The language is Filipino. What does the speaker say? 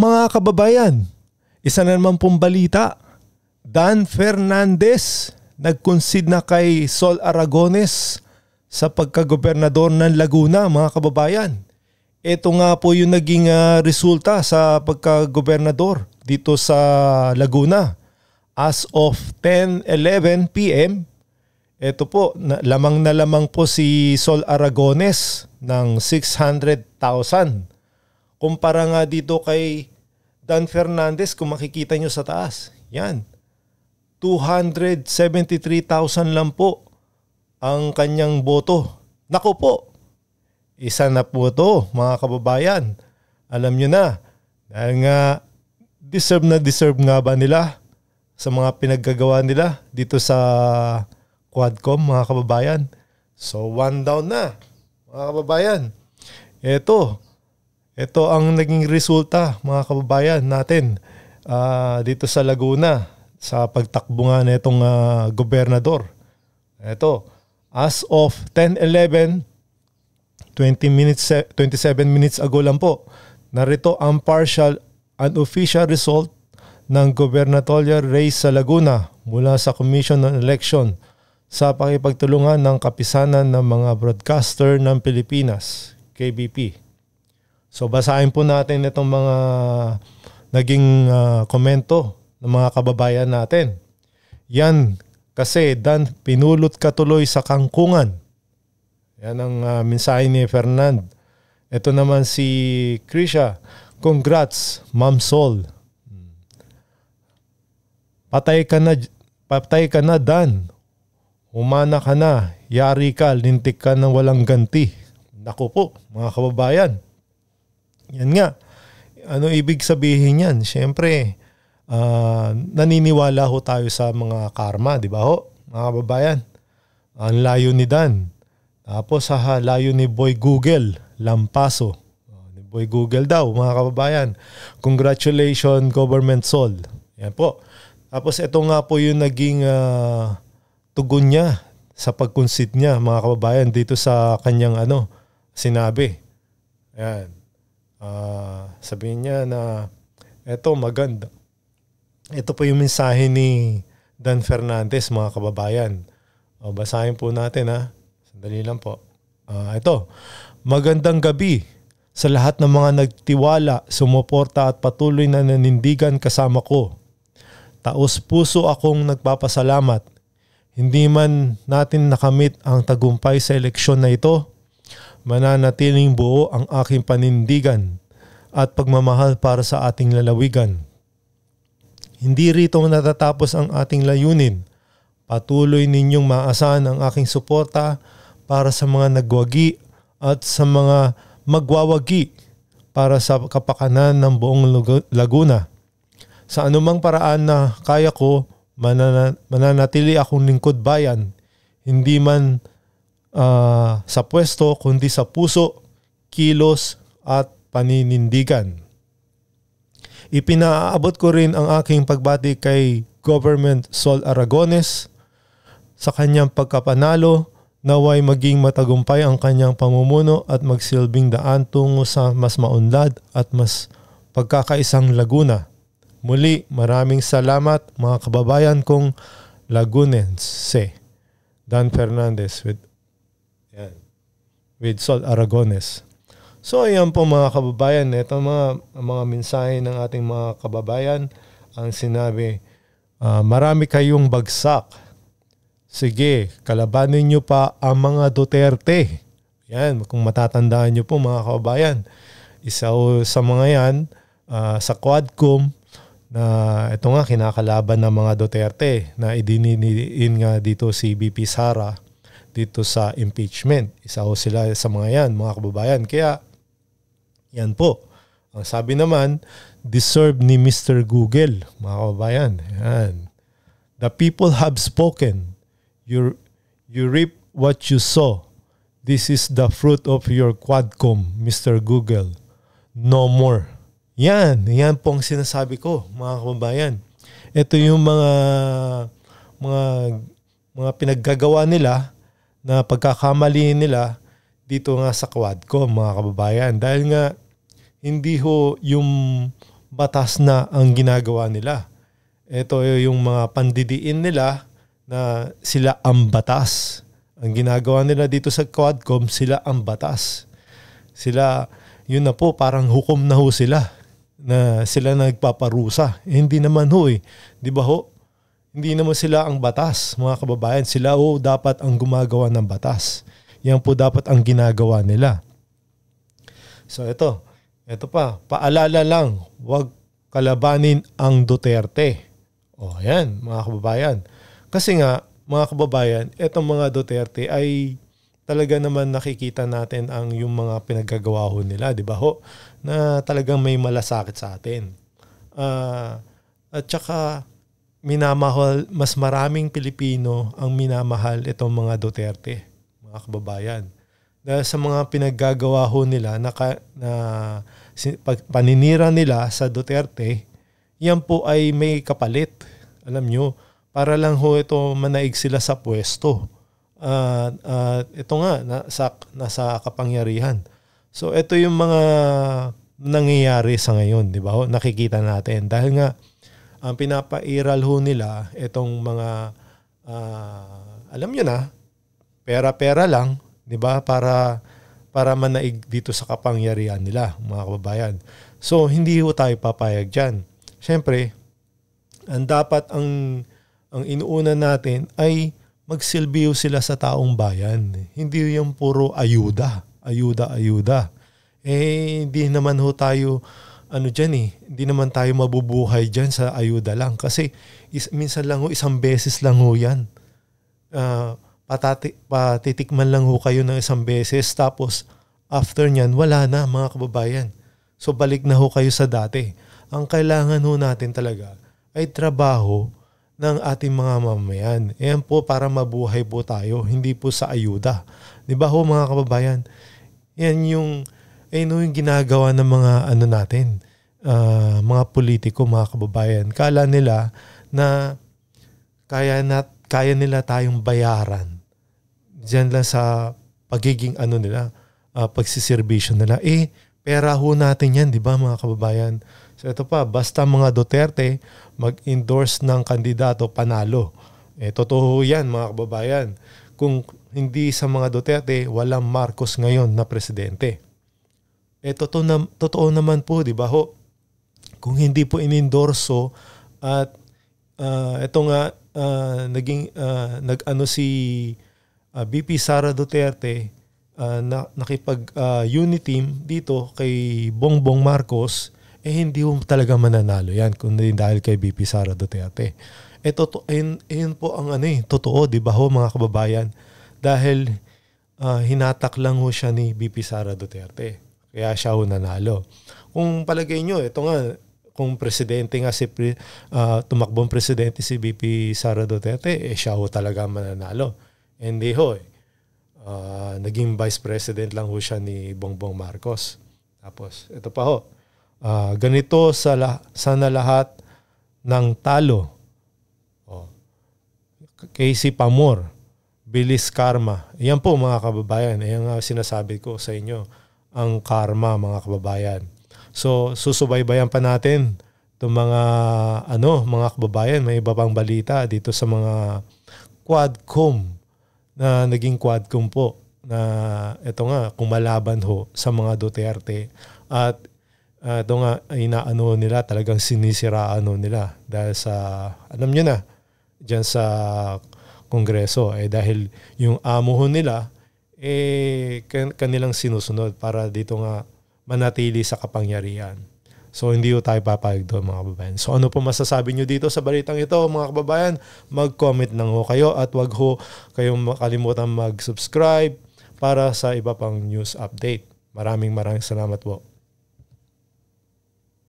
Mga kababayan, isa na naman pong balita. Dan Fernandez nag-concede na kay Sol Aragones sa pagkagobernador ng Laguna, mga kababayan. Ito nga po yung naging resulta sa pagkagobernador dito sa Laguna. As of 10:11 PM, ito po, lamang na lamang po si Sol Aragones ng 600,000. Kumpara nga dito kay Dan Fernandez, kung makikita nyo sa taas, yan, 273,000 lang po ang kanyang boto. Naku po, isa na po to, mga kababayan. Alam nyo na, dahil nga deserve nga ba nila sa mga pinaggagawa nila dito sa Quadcom, mga kababayan. So, 1 down na, mga kababayan. Ito ang naging resulta, mga kababayan natin, dito sa Laguna sa pagtakbo nga na itong gobernador. Ito, as of 10:11, 27 minutes ago lang po, narito ang partial unofficial result ng gubernatorial race sa Laguna mula sa Commission on Election sa pakipagtulungan ng Kapisanan ng mga Broadcaster ng Pilipinas, KBP. So basahin po natin itong mga naging komento ng mga kababayan natin. Yan kasi Dan, pinulot ka tuloy sa kangkungan. Yan ang mensahe ni Fernand. Ito naman si Krisha. Congrats, Ma'am Sol. Patay ka na Dan. Humana ka na. Yari ka, lintik ka na walang ganti. Naku po, mga kababayan. Yan nga. Ano ibig sabihin yan? Siyempre, naniniwala ho tayo sa mga karma, di ba ho? Mga kababayan. Ang layo ni Dan. Tapos layo ni Boy Google, Lampaso. Ni Boy Google daw, mga kababayan. Congratulations, Government Sol. Yan po. Tapos ito nga po yung naging tugon niya sa pag-concede niya, mga kababayan, dito sa kanyang sinabi. Yan. Sabihin niya na eto maganda. Ito po yung mensahe ni Dan Fernandez, mga kababayan. Basahin po natin ha. Sandali lang po. Ito. Magandang gabi sa lahat ng mga nagtiwala, sumuporta at patuloy na nanindigan kasama ko. Taos puso akong nagpapasalamat. Hindi man natin nakamit ang tagumpay sa eleksyon na ito, mananatiling buo ang aking panindigan at pagmamahal para sa ating lalawigan. Hindi rito natatapos ang ating layunin. Patuloy ninyong maasahan ang aking suporta para sa mga nagwagi at sa mga magwawagi para sa kapakanan ng buong Laguna. Sa anumang paraan na kaya ko, mananatili akong lingkod bayan, hindi man sa pwesto kundi sa puso, kilos at paninindigan. Ipinaabot ko rin ang aking pagbati kay Government Sol Aragones sa kanyang pagkapanalo, naway maging matagumpay ang kanyang pamumuno at magsilbing daan tungo sa mas maunlad at mas pagkakaisang Laguna. Muli, maraming salamat mga kababayan kong Lagunense. Dan Fernandez with Sol Aragones. So ayan po mga kababayan, ito mga mensahe ng ating mga kababayan. Ang sinabi, marami kayong bagsak. Sige, kalabanin nyo pa ang mga Duterte. Yan, kung matatandaan nyo po mga kababayan. Isa sa mga yan, sa Quadcom, na ito nga kinakalaban ng mga Duterte na idiniin nga dito si BP Sara dito sa impeachment. Isa ho sila sa mga yan, mga kababayan. Kaya yan po. Ang sabi naman, deserve ni Mr. Google, mga kababayan. Yan. The people have spoken. You reap what you sow. This is the fruit of your Quadcom, Mr. Google. No more. Yan po ang sinasabi ko, mga kababayan. Ito yung mga pinaggagawa nila na pagkakamali nila dito nga sa Quadcom, mga kababayan. Dahil nga hindi ho yung batas na ang ginagawa nila. Ito yung mga pandidiin nila na sila ang batas. Ang ginagawa nila dito sa Quadcom, sila ang batas. Sila, yun na po, parang hukom na ho sila. Na sila nagpaparusa. Hindi naman ho eh. Di ba ho? Hindi naman sila ang batas, mga kababayan. Sila ho dapat ang gumagawa ng batas. Yan po dapat ang ginagawa nila. So ito pa, paalala lang, huwag kalabanin ang Duterte. O yan, mga kababayan. Kasi nga, mga kababayan, itong mga Duterte ay talaga naman nakikita natin ang yung mga pinaggagawa ho nila, di ba ho? Na talagang may malasakit sa atin. At saka, minamahal, mas maraming Pilipino ang minamahal itong mga Duterte, mga kababayan. Dahil sa mga pinaggagawa ho nila na paninira nila sa Duterte, yan po ay may kapalit. Alam nyo, para lang ho ito manaig sila sa pwesto. Ito nga, nasa kapangyarihan. So ito yung mga nangyayari sa ngayon, di ba? Nakikita natin. Dahil nga, ang pinapairal ho nila, itong mga, alam nyo na, pera-pera lang, di ba? Para manaig dito sa kapangyarihan nila, mga kababayan. So, hindi ho tayo papayag dyan. Siyempre, ang inuuna natin ay magsilbiyo sila sa taong bayan. Hindi yung puro ayuda. Hindi naman ho tayo, hindi naman tayo mabubuhay dyan sa ayuda lang. Kasi minsan lang ho, isang beses lang ho yan. Patitikman lang ho kayo ng isang beses, tapos after nyan, wala na, mga kababayan. So balik na ho kayo sa dati. Ang kailangan ho natin talaga ay trabaho ng ating mga mamamayan. Ayan po, para mabuhay po tayo, hindi po sa ayuda. Di ba ho, mga kababayan? Yan yung ginagawa ng mga natin, mga politiko, mga kababayan. Kala nila na kaya nila tayong bayaran diyan lang sa pagiging pagsiservisyo nila. Pera ho natin yan, di ba, mga kababayan? So ito pa, basta mga Duterte mag-endorse ng kandidato, panalo. Totoo yan, mga kababayan. Kung hindi sa mga Duterte, walang Marcos ngayon na presidente. Totoo naman po, di ba ho? Kung hindi po inendorso at ito nga, si VP Sara Duterte, nakipag-unity team dito kay Bongbong Marcos, hindi mo talaga mananalo yan kundi dahil kay VP Sara Duterte. Ayun po ang totoo, di ba ho, mga kababayan? Dahil hinatak lang ho siya ni VP Sara Duterte. Kaya siya ho nanalo. Kung palagay nyo, ito nga, kung presidente nga tumakbong presidente si VP Sara Duterte, siya ho talaga mananalo. Hindi ho. Naging vice president lang ho siya ni Bongbong Marcos. Tapos, ito pa ho. Ganito sana lahat ng talo. Casey Pamor, bilis karma. Yan po, mga kababayan. Yan nga sinasabi ko sa inyo. Ang karma, mga kababayan. So, susubaybayan pa natin itong mga kababayan. May iba pang balita dito sa mga Quadcom na naging Quadcom po. Na ito nga, kumalaban ho sa mga Duterte. At ito nga, nila, talagang sinisiraan nila dahil sa, alam nyo na, dyan sa Kongreso. Dahil yung amo ho nila, kanilang sinusunod para dito nga manatili sa kapangyarihan. So, hindi ho tayo papayag doon, mga kababayan. So, ano po masasabi nyo dito sa balitang ito, mga kababayan? Mag-comment lang ho kayo at wag ho kayong makalimutan mag-subscribe para sa iba pang news update. Maraming salamat po.